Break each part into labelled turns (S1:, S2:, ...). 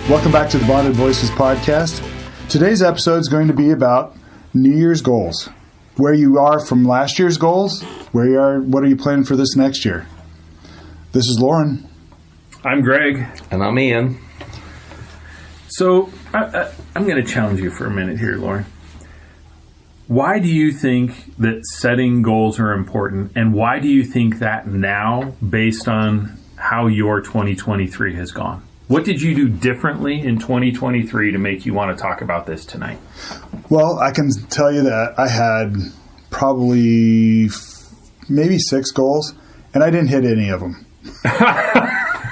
S1: Welcome back to the Bonded Voices podcast. Today's episode is going to be about New Year's goals. Where you are from last year's goals, where you are, what are you planning for this next year? This is Loren.
S2: I'm Greg.
S3: And I'm Ian.
S2: So I'm going to challenge you for a minute here, Loren. Why do you think that setting goals are important, and why do you think that now based on how your 2023 has gone? What did you do differently in 2023 to make you want to talk about this tonight?
S1: Well, I can tell you that I had probably maybe 6 goals, and I didn't hit any of them. I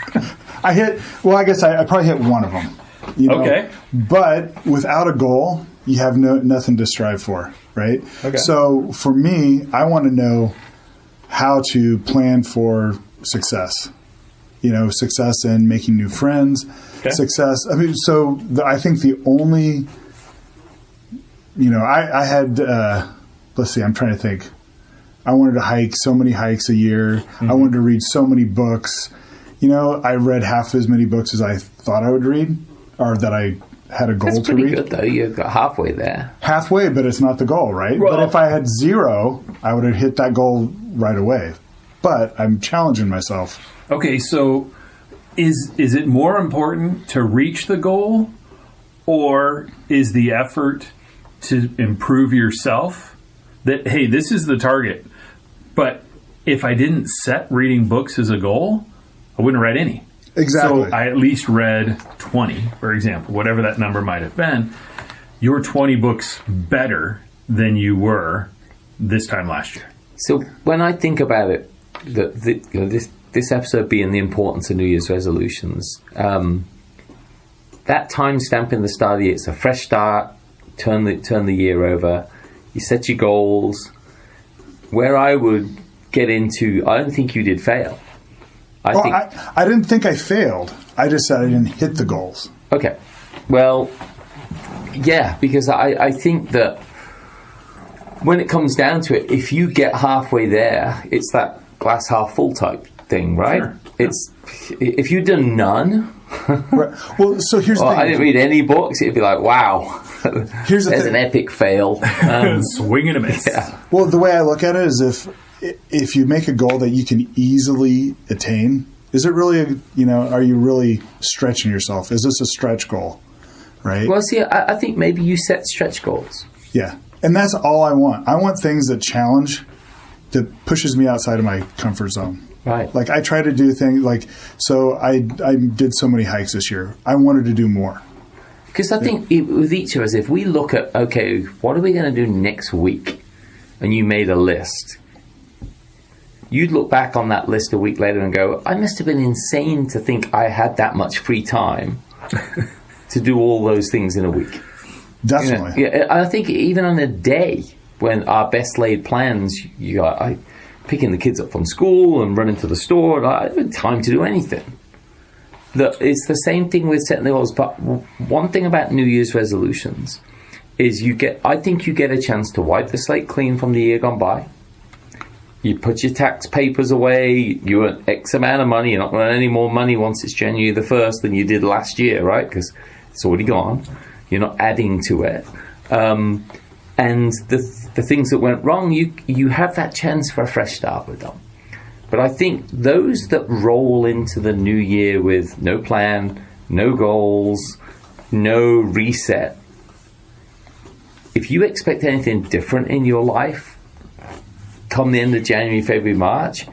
S1: probably hit one of them.
S2: Okay.
S1: But without a goal, you have nothing to strive for, right?
S2: Okay.
S1: So for me, I want to know how to plan for success. Success in making new friends, success. I think the only, I had, let's see, I'm trying to think. I wanted to hike so many hikes a year. Mm-hmm. I wanted to read so many books. I read half as many books as I thought I would read, or that I had a goal to read.
S3: That's pretty good, though. You got halfway there.
S1: Halfway, but it's not the goal, right?
S2: Well,
S1: but if I had 0, I would have hit that goal right away. But I'm challenging myself.
S2: Okay, so is it more important to reach the goal, or is the effort to improve yourself? That, hey, this is the target, but if I didn't set reading books as a goal, I wouldn't have read any.
S1: Exactly.
S2: So I at least read 20, for example, whatever that number might have been. You're 20 books better than you were this time last year.
S3: So when I think about it, this episode being the importance of New Year's resolutions, that time stamp in the start of the year, it's a fresh start, turn the year over, you set your goals. Where I would get into, I don't think you did fail.
S1: I didn't think I failed. I just said I didn't hit the goals.
S3: Okay. Well, yeah, because I think that when it comes down to it, if you get halfway there, it's that glass half full type thing, right?
S2: Sure.
S3: It's if you'd done none.
S1: Right. Well, so here's the thing.
S3: I didn't read any books. It'd be like, wow,
S1: here's
S3: there's an epic fail.
S2: Swing and a miss.
S3: Yeah.
S1: Well, the way I look at it is if you make a goal that you can easily attain, is it really are you really stretching yourself? Is this a stretch goal, right?
S3: Well, see, I think maybe you set stretch goals.
S1: Yeah, and that's all I want. I want things that challenge, that pushes me outside of my comfort zone.
S3: Right.
S1: Like I try to do things so I did so many hikes this year. I wanted to do more.
S3: Because I think with each of us, if we look at, okay, what are we going to do next week? And you made a list. You'd look back on that list a week later and go, I must have been insane to think I had that much free time to do all those things in a week.
S1: Definitely.
S3: Yeah, I think even on a day when our best laid plans, picking the kids up from school and running to the store, I didn't have time to do anything. It's the same thing with setting the goals. But one thing about New Year's resolutions is I think you get a chance to wipe the slate clean from the year gone by. You put your tax papers away. You earn X amount of money. You're not going to earn any more money once it's January the 1st than you did last year, right? Because it's already gone. You're not adding to it. And the things that went wrong, you have that chance for a fresh start with them. But I think those that roll into the new year with no plan, no goals, no reset, if you expect anything different in your life, come the end of January, February, March,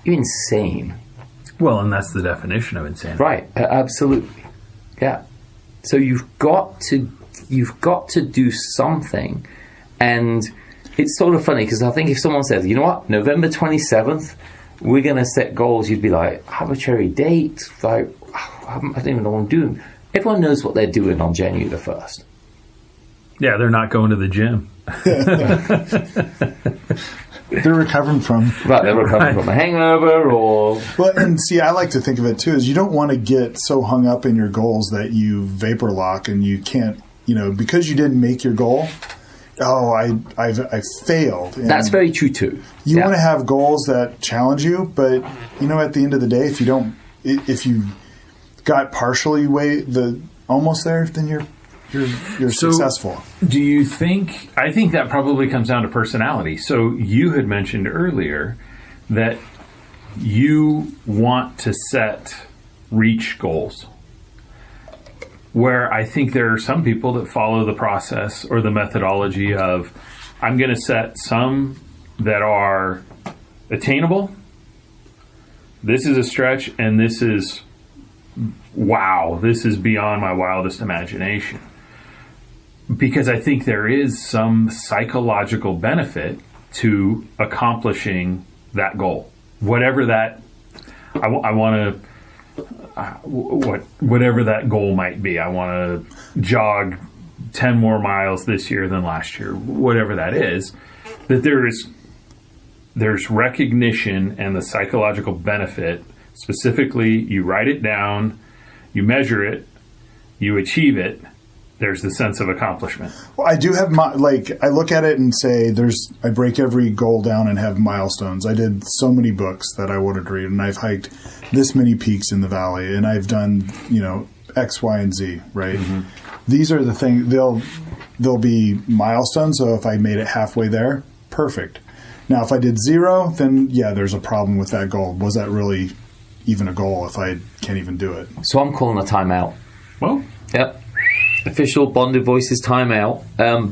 S3: you're insane.
S2: Well, and that's the definition of insanity.
S3: Right, absolutely. Yeah. So you've got to do something. And it's sort of funny because I think if someone says, you know what, November 27th, we're going to set goals, you'd be like, arbitrary date, like, I don't even know what I'm doing. Everyone knows what they're doing on January the 1st.
S2: Yeah, they're not going to the gym.
S1: They're recovering from.
S3: Right, they're recovering from a hangover or.
S1: Well, and see, I like to think of it too, is you don't want to get so hung up in your goals that you vapor lock and you can't, because you didn't make your goal. Oh, I failed. And
S3: that's very true too.
S1: You want to have goals that challenge you, but at the end of the day, if you got partially on almost there, then you're successful.
S2: Do you think? I think that probably comes down to personality. So you had mentioned earlier that you want to set reach goals, where I think there are some people that follow the process or the methodology of, I'm going to set some that are attainable. This is a stretch, and this is, wow, this is beyond my wildest imagination. Because I think there is some psychological benefit to accomplishing that goal. Whatever that, I want to, whatever that goal might be. I want to jog 10 more miles this year than last year, whatever that is, that there's recognition and the psychological benefit. Specifically, you write it down, you measure it, you achieve it. There's the sense of accomplishment.
S1: Well, I do have I look at it and say I break every goal down and have milestones. I did so many books that I wanted to read, and I've hiked this many peaks in the valley, and I've done, X, Y, and Z, right? Mm-hmm. These are the things, they'll be milestones. So if I made it halfway there, perfect. Now, if I did 0, then yeah, there's a problem with that goal. Was that really even a goal if I can't even do it?
S3: So I'm calling a timeout.
S2: Well,
S3: yep. Official Bonded Voices timeout,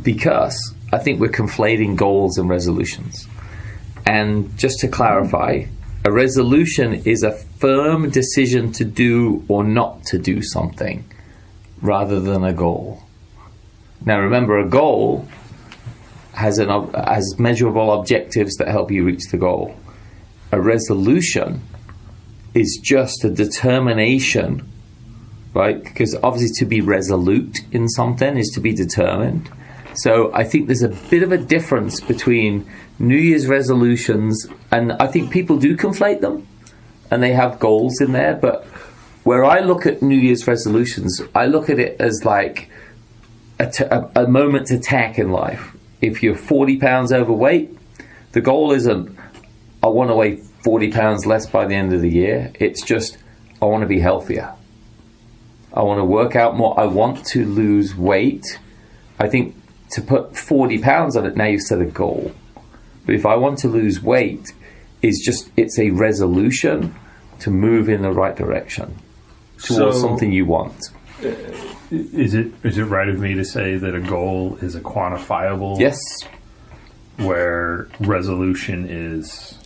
S3: because I think we're conflating goals and resolutions. And just to clarify, a resolution is a firm decision to do or not to do something rather than a goal. Now remember, a goal has measurable objectives that help you reach the goal. A resolution is just a determination, right? Because obviously to be resolute in something is to be determined. So I think there's a bit of a difference between New Year's resolutions, and I think people do conflate them, and they have goals in there. But where I look at New Year's resolutions, I look at it as like a moment to tack in life. If you're 40 pounds overweight, the goal isn't, I want to weigh 40 pounds less by the end of the year. It's just, I want to be healthier. I want to work out more. I want to lose weight. I think to put 40 pounds on it, now you've set a goal. But if I want to lose weight, it's a resolution to move in the right direction towards something you want.
S2: Is it right of me to say that a goal is a quantifiable?
S3: Yes.
S2: Where resolution is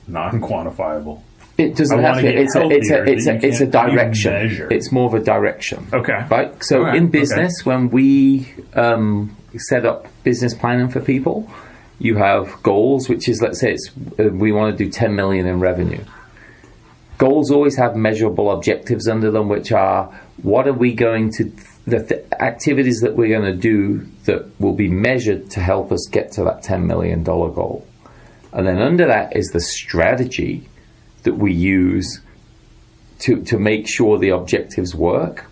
S2: non-quantifiable.
S3: It doesn't have to. It's a direction. It's more of a direction.
S2: Okay.
S3: Right. So in business, when we set up business planning for people, you have goals, which is, let's say we want to do 10 million in revenue. Goals always have measurable objectives under them, which are what are we going to the activities that we're going to do that will be measured to help us get to that $10 million goal. And then under that is the strategy that we use to make sure the objectives work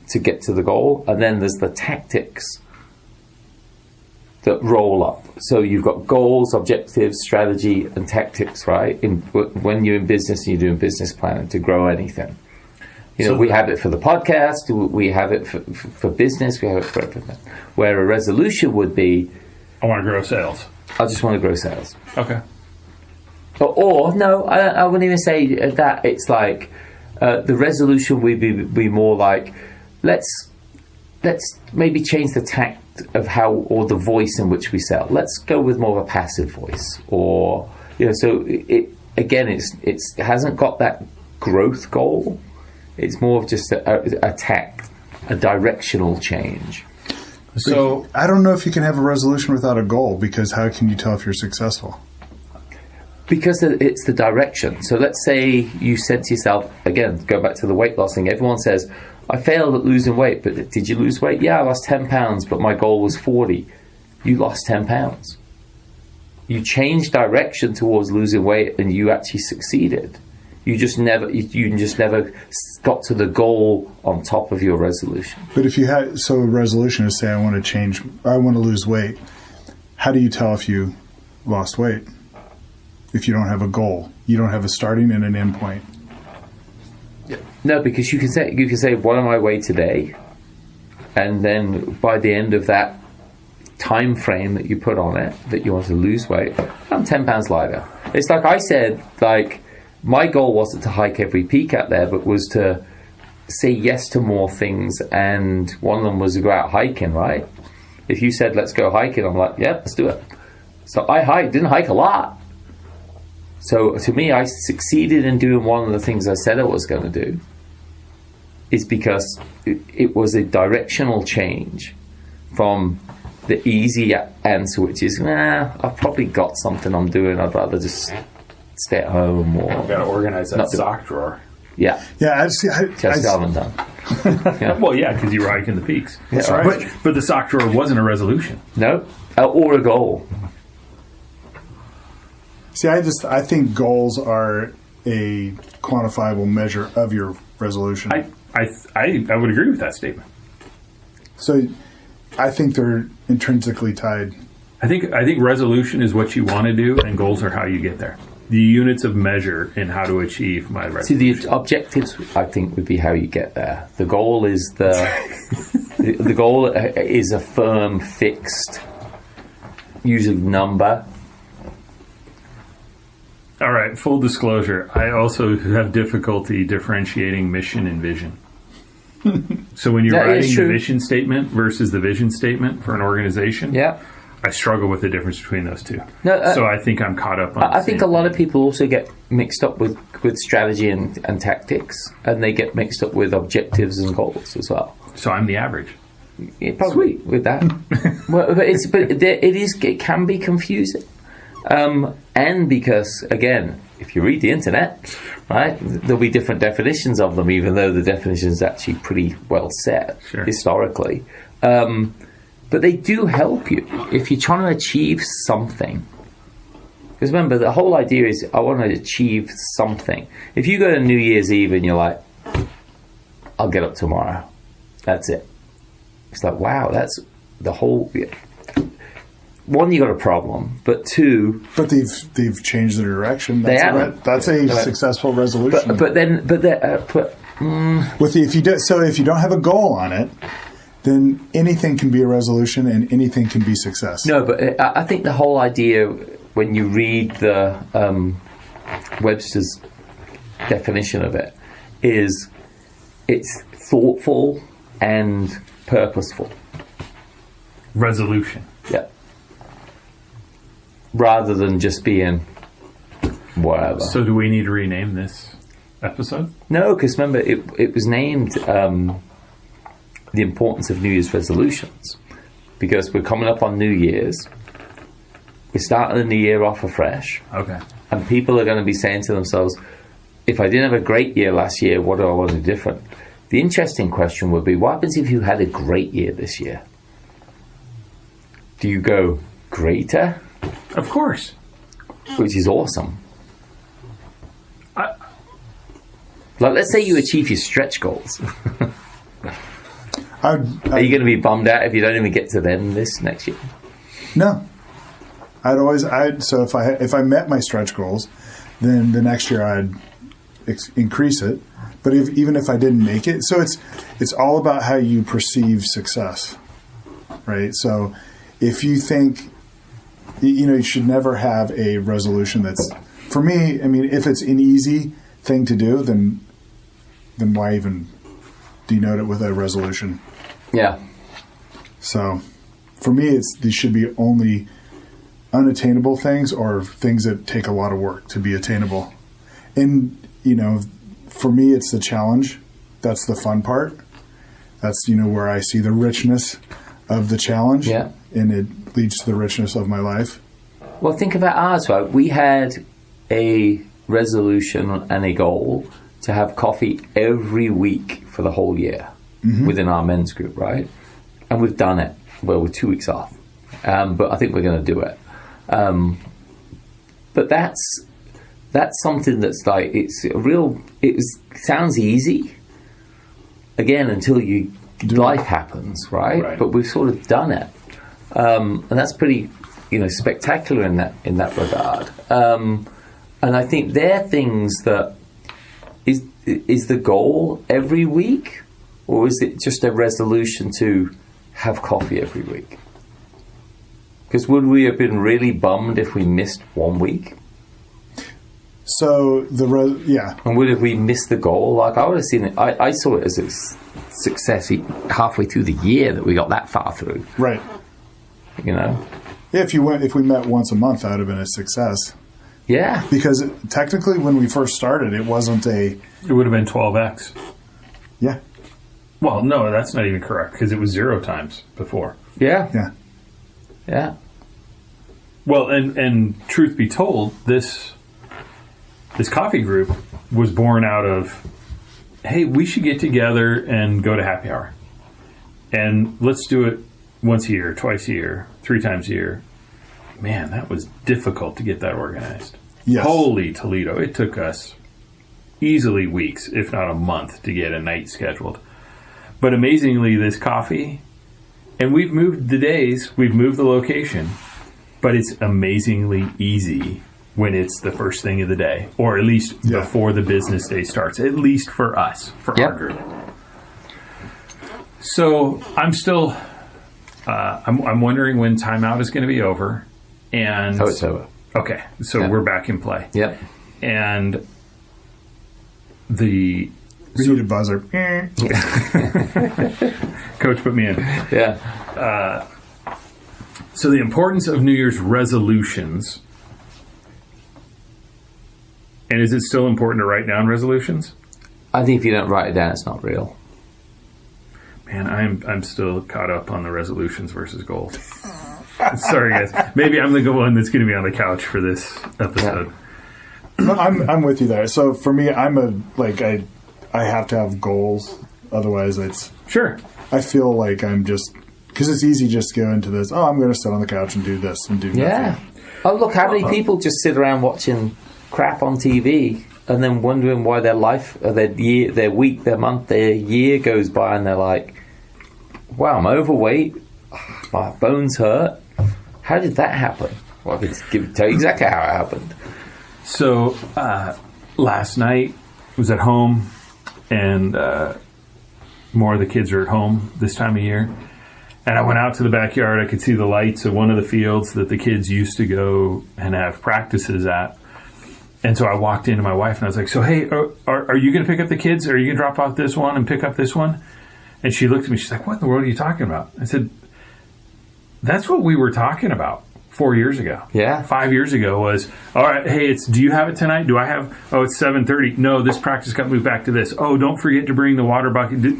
S3: to get to the goal. And then there's the tactics that roll up. So you've got goals, objectives, strategy, and tactics, right? When you're in business and you're doing business planning to grow anything. We have it for the podcast, we have it for business, we have it for everything. Where a resolution would be,
S2: I want to grow sales.
S3: I just want to grow sales.
S2: Okay.
S3: Or no, I wouldn't even say that. It's like the resolution would be more like, let's maybe change the tact of how, or the voice in which we sell. Let's go with more of a passive voice, or so it hasn't got that growth goal. It's more of just a tact, a directional change.
S1: So I don't know if you can have a resolution without a goal, because how can you tell if you're successful?
S3: Because it's the direction. So let's say you said to yourself, again, go back to the weight loss thing. Everyone says, I failed at losing weight, but did you lose weight? Yeah, I lost 10 pounds, but my goal was 40. You lost 10 pounds. You changed direction towards losing weight, and you actually succeeded. You just never got to the goal on top of your resolution.
S1: But if you had, so a resolution is say, I want to lose weight. How do you tell if you lost weight? If you don't have a goal, you don't have a starting and an end point.
S3: No, because you can say what am I weigh today, and then by the end of that time frame that you put on it that you want to lose weight, I'm 10 pounds lighter. It's like I said, like my goal wasn't to hike every peak out there, but was to say yes to more things, and one of them was to go out hiking, right? If you said let's go hiking, I'm like, yeah, let's do it. So I didn't hike a lot. So to me, I succeeded in doing one of the things I said I was going to do, is because it was a directional change from the easy answer, which is, I've probably got something I'm doing, I'd rather just stay at home, or
S2: I've got to organize that sock drawer.
S3: Yeah.
S1: Yeah, I
S3: haven't done. Yeah.
S2: Well, yeah, because you were hiking the peaks.
S3: That's
S1: right.
S2: But the sock drawer wasn't a resolution.
S3: No, or a goal.
S1: See, I think goals are a quantifiable measure of your resolution.
S2: I would agree with that statement.
S1: So I think they're intrinsically tied.
S2: I think resolution is what you want to do, and goals are how you get there. The units of measure in how to achieve my resolution.
S3: See, the objectives, I think, would be how you get there. The goal is the goal is a firm, fixed, usually number.
S2: All right, full disclosure, I also have difficulty differentiating mission and vision. So when you're writing the mission statement versus the vision statement for an organization, I struggle with the difference between those two. So I think I'm caught up on
S3: I think a lot of people also get mixed up with strategy and tactics, and they get mixed up with objectives and goals as well.
S2: So I'm the average.
S3: Yeah, probably with that. It can be confusing. And because, again, if you read the internet, right, there'll be different definitions of them, even though the definition is actually pretty well set historically. But they do help you if you're trying to achieve something. Because remember, the whole idea is I want to achieve something. If you go to New Year's Eve and you're like, I'll get up tomorrow, that's it. It's like, wow, that's the whole... One, you got a problem, but two,
S1: but they've changed their direction. That's a successful resolution. If you don't have a goal on it, then anything can be a resolution and anything can be success.
S3: No, but I think the whole idea, when you read the Webster's definition of it, is it's thoughtful and purposeful.
S2: Resolution.
S3: Yeah. Rather than just being whatever.
S2: So do we need to rename this episode?
S3: No, because remember, it was named The Importance of New Year's Resolutions. Because we're coming up on New Year's. We're starting the new year off afresh.
S2: Okay.
S3: And people are going to be saying to themselves, if I didn't have a great year last year, what do I want to do different? The interesting question would be, what happens if you had a great year this year? Do you go greater?
S2: Of course.
S3: Which is awesome. Let's say you achieve your stretch goals. Are you going to be bummed out if you don't even get to them this next year?
S1: No. So if I met my stretch goals, then the next year I'd increase it. But even if I didn't make it, so it's all about how you perceive success, right? So if you think, you should never have a resolution that's, for me, I mean, if it's an easy thing to do, then why even denote it with a resolution?
S3: Yeah.
S1: So for me, these should be only unattainable things or things that take a lot of work to be attainable. And, for me, it's the challenge. That's the fun part. That's, where I see the richness of the challenge.
S3: Yeah.
S1: And it leads to the richness of my life.
S3: Well, think about ours, right? We had a resolution and a goal to have coffee every week for the whole year within our men's group, right? And we've done it. Well, we're 2 weeks off. But I think we're going to do it. But that's something that's like, it sounds easy, again, until life happens, right? But we've sort of done it. And that's pretty, spectacular in that regard. And I think they're things that is the goal every week, or is it just a resolution to have coffee every week? Because would we have been really bummed if we missed 1 week?
S1: So yeah.
S3: And would have we missed the goal? Like, I would have seen it. I saw it as a success halfway through the year that we got that far through.
S1: Right.
S3: You know.
S1: Yeah, if we met once a month, that would have been a success.
S3: Yeah.
S1: Because technically, when we first started, it wasn't a.
S2: It would have been 12x.
S1: Yeah.
S2: Well, no, that's not even correct because it was 0 times before.
S3: Yeah.
S1: Yeah.
S3: Yeah.
S2: Well, and truth be told, this coffee group was born out of, hey, we should get together and go to happy hour. And let's do it once a year, twice a year, 3 times a year. Man, that was difficult to get that organized.
S1: Yes.
S2: Holy Toledo. It took us easily weeks, if not a month, to get a night scheduled. But amazingly, this coffee, and we've moved the days, we've moved the location, but it's amazingly easy when it's the first thing of the day, or at least before the business day starts, at least for us, for our group. So I'm still, I'm wondering when timeout is going to be over. And
S3: oh, it's over.
S2: Okay, so we're back in play.
S3: Yep.
S2: And
S1: we need a buzzer.
S2: Coach put me in.
S3: Yeah.
S2: So the importance of New Year's resolutions. And is it still important to write down resolutions?
S3: I think if you don't write it down, it's not real.
S2: Man, I'm still caught up on the resolutions versus goals. Sorry, guys. Maybe I'm the one that's going to be on the couch for this episode.
S1: Yeah. No, I'm with you there. So for me, I have to have goals. Otherwise, it's
S2: sure.
S1: I feel like I'm just because it's easy just to go into this. Oh, I'm going to sit on the couch and do this and do nothing.
S3: Oh, look, how many people just sit around watching crap on TV and then wondering why their life, or their year, their week, their month, their year goes by, and they're like, "Wow, I'm overweight. My bones hurt. How did that happen?" Well, I can tell you exactly how it happened.
S2: So last night I was at home, and more of the kids are at home this time of year. And I went out to the backyard. I could see the lights of one of the fields that the kids used to go and have practices at. And so I walked into my wife and I was like, "So, hey, are you going to pick up the kids? Or are you going to drop off this one and pick up this one?" And she looked at me. She's like, "What in the world are you talking about?" I said, "That's what we were talking about 4 years ago.
S3: Yeah.
S2: 5 years ago was, all right, hey, do you have it tonight? Do I have, it's 7:30. No, this practice got moved back to this. Oh, don't forget to bring the water bucket."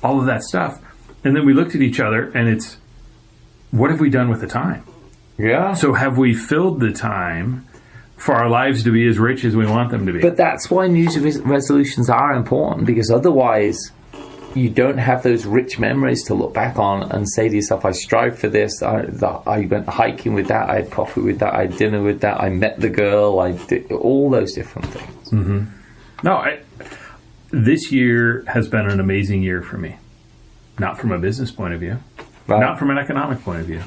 S2: All of that stuff. And then we looked at each other and it's, what have we done with the time?
S3: Yeah.
S2: So have we filled the time for our lives to be as rich as we want them to be?
S3: But that's why New Year's resolutions are important, because otherwise you don't have those rich memories to look back on and say to yourself, "I strive for this. I went hiking with that. I had coffee with that. I had dinner with that. I met the girl. I did all those different things."
S2: Mm-hmm. No, this year has been an amazing year for me. Not from a business point of view,
S3: right.
S2: Not from an economic point of view,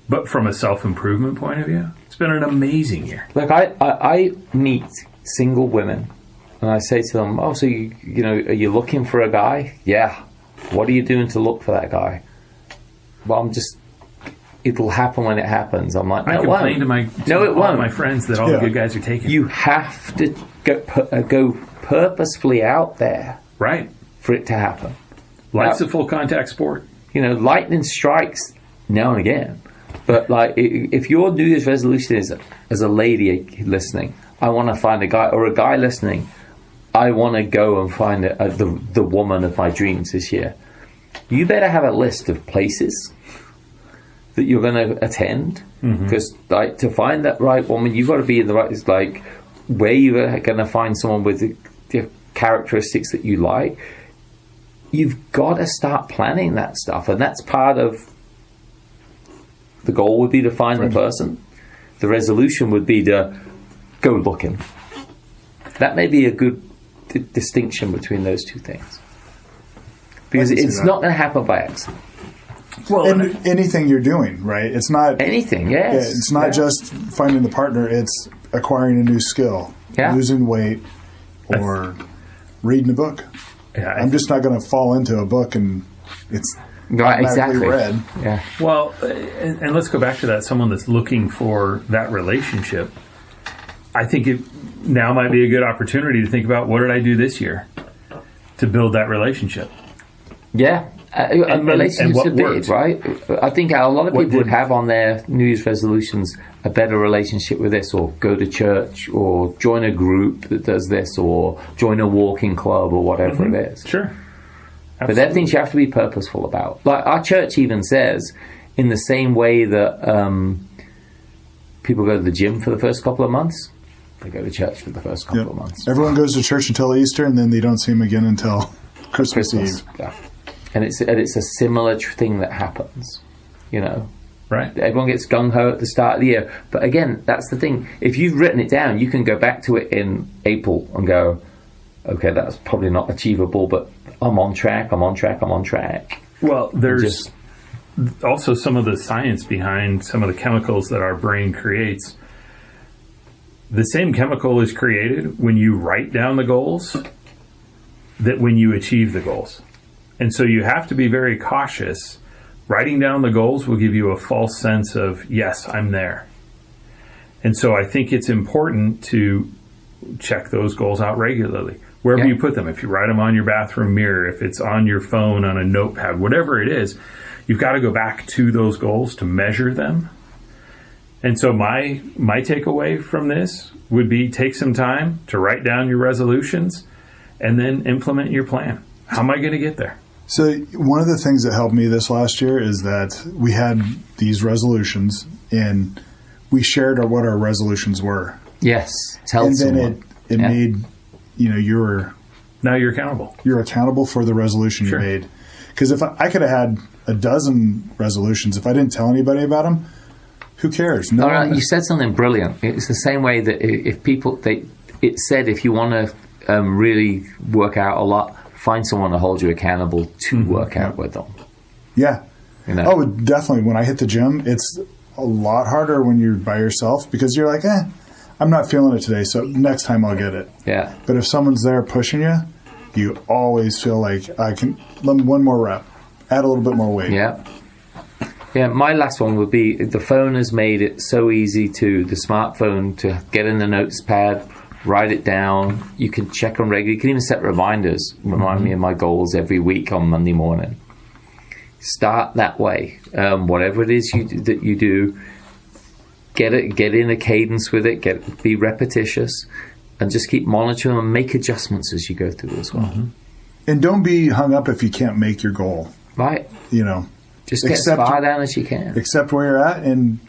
S2: but from a self-improvement point of view. It's been an amazing year.
S3: Like I meet single women. And I say to them, "Oh, so you know, are you looking for a guy?" "Yeah." "What are you doing to look for that guy?" "Well, it'll happen when it happens." I'm like,
S2: I complain to all my friends that all the good guys are taken.
S3: You have to go purposefully out there,
S2: right,
S3: for it to happen.
S2: Life's a full contact sport.
S3: You know, lightning strikes now and again. But like, if your New Year's resolution is, as a lady listening, I want to find a guy, or a guy listening, I want to go and find the woman of my dreams this year. You better have a list of places that you're going to attend, because like, to find that right woman, you've got to be in the right. It's like where you're going to find someone with the characteristics that you like. You've got to start planning that stuff, and that's part of the goal. Would be to find the person. The resolution would be to go looking. That may be a good distinction between those two things, because it's not going to happen by accident.
S1: Well, and anything you're doing, right? It's not
S3: anything. Yes,
S1: yeah, it's not just finding the partner. It's acquiring a new skill, losing weight, or reading a book.
S2: Yeah,
S1: I'm just not going to fall into a book and it's
S3: Right,
S1: automatically
S3: exactly.
S1: read.
S3: Yeah.
S2: Well, and let's go back to that. Someone that's looking for that relationship. I think it now might be a good opportunity to think about, what did I do this year to build that relationship?
S3: Yeah. And relationships
S2: what
S3: are big,
S2: worked.
S3: right? I think a lot of
S2: What
S3: people would
S2: didn't?
S3: have on their New Year's resolutions a better relationship with this, or go to church, or join a group that does this, or join a walking club, or whatever it is.
S2: Sure.
S3: But they're things you have to be purposeful about. Like our church even says, in the same way that people go to the gym for the first couple of months, they go to church for the first couple of months.
S1: Everyone goes to church until Easter, and then they don't see him again until Christmas Eve.
S3: Yeah. And it's a similar thing that happens, you know.
S2: Right.
S3: Everyone gets gung-ho at the start of the year. But again, that's the thing. If you've written it down, you can go back to it in April and go, okay, that's probably not achievable, but I'm on track.
S2: Well, there's also some of the science behind some of the chemicals that our brain creates. The same chemical is created when you write down the goals that when you achieve the goals. And so you have to be very cautious. Writing down the goals will give you a false sense of, yes, I'm there. And so I think it's important to check those goals out regularly. Wherever you put them, if you write them on your bathroom mirror, if it's on your phone, on a notepad, whatever it is, you've got to go back to those goals to measure them. And so my takeaway from this would be, take some time to write down your resolutions and then implement your plan. How am I going to get there?
S1: So one of the things that helped me this last year is that we had these resolutions, and we shared what our resolutions were.
S3: Yes. Tell
S1: And then
S3: someone.
S1: it made, you're
S2: Now you're accountable.
S1: accountable for the resolution
S2: Sure.
S1: you made. Because if I could have had a dozen resolutions, if I didn't tell anybody about them, who cares? No,
S3: No, you said something brilliant. It's the same way that if people, it said if you want to really work out a lot, find someone to hold you accountable to work out with them.
S1: Yeah.
S3: You know?
S1: Oh, definitely. When I hit the gym, it's a lot harder when you're by yourself, because you're like, I'm not feeling it today, so next time I'll get it.
S3: Yeah.
S1: But if someone's there pushing you, you always feel like, I can, one more rep, add a little bit more weight.
S3: Yeah. Yeah, my last one would be, the phone has made it so easy the smartphone, to get in the notes pad, write it down. You can check on regularly. You can even set reminders. Remind me of my goals every week on Monday morning. Start that way. Whatever it is that you do, get in a cadence with it. Be repetitious, and just keep monitoring and make adjustments as you go through as well.
S1: And don't be hung up if you can't make your goal.
S3: Right. Just get as far down as you can.
S1: Accept where you're at, and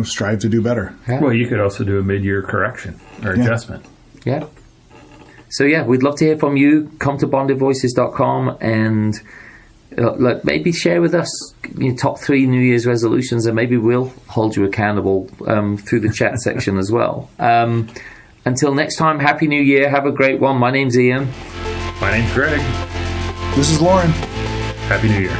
S1: strive to do better.
S3: Yeah.
S2: Well, you could also do a mid-year correction or adjustment.
S3: Yeah. So, we'd love to hear from you. Come to bondedvoices.com and maybe share with us your top 3 New Year's resolutions, and maybe we'll hold you accountable through the chat section as well. Until next time, Happy New Year. Have a great one. My name's Ian.
S2: My name's Greg.
S1: This is Loren.
S2: Happy New Year.